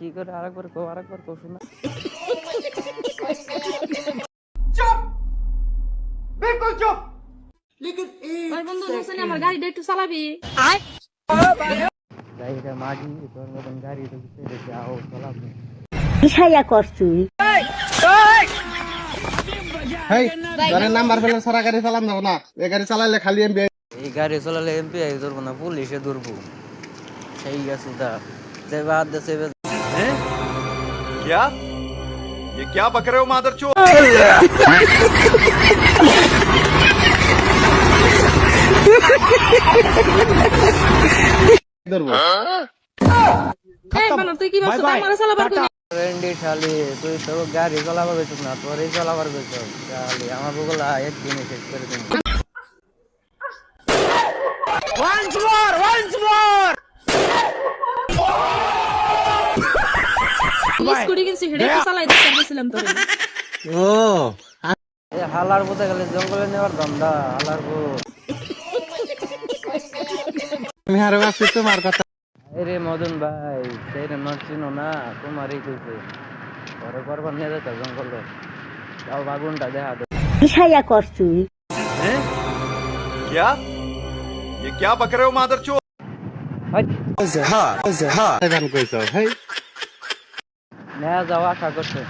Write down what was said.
কি করে আরেকবার কও শোনা। চুপ, বিলকুল চুপ। ওই বন্ধু হোসেন আমার গাড়িটা একটু চালাবি। গাড়িটা মাগি তোর মতন গাড়ি তো কিছু যাও চলাবো। কিসাইয়া কর তুই? হেই গাড়ির নাম্বার ফেলে সারা গাড়ি চালাম যাবো না। এই গাড়ি চালাইলে খালি এমবি। এই গাড়ি চালালে এমপি আই ধরবো না, পুলিশে ধরবো। সেই গাছটা যে বাদ দেশে क्या ये क्या बक रहे हो मादरचोद? ধরবো এই বানর তুই কি ভাবছিস তুই আমারে চালাবার কইলি? রেন্ডি শালি তুই তো গাড়ি চালাবার বেচুক না, তোরই চালাবার বেচুক শালি। আমার বগুলা একদিনে শেষ করে দিন। স্কুটি কিনছি হেডে একটু চালাই দিতে চাইছিলাম তোরে। ও এই হালার বুঝে গেলে জঙ্গলে নেওয়ার ধান্দা। হালার বউ আমি হারে বাসি তোমার কথা। রে মদন ভাই, সেই রে চিনো না, তোমারই কইছে ঘরে করবার নিয়ে যেত জঙ্গলে। যাও বাগুনটা দেখা দে। কিসাইয়া কর তুই? क्या ये क्या बक रहे हो मादरचोद? গান কইছো হেই নেওয়া যাওয়া আশা করছে।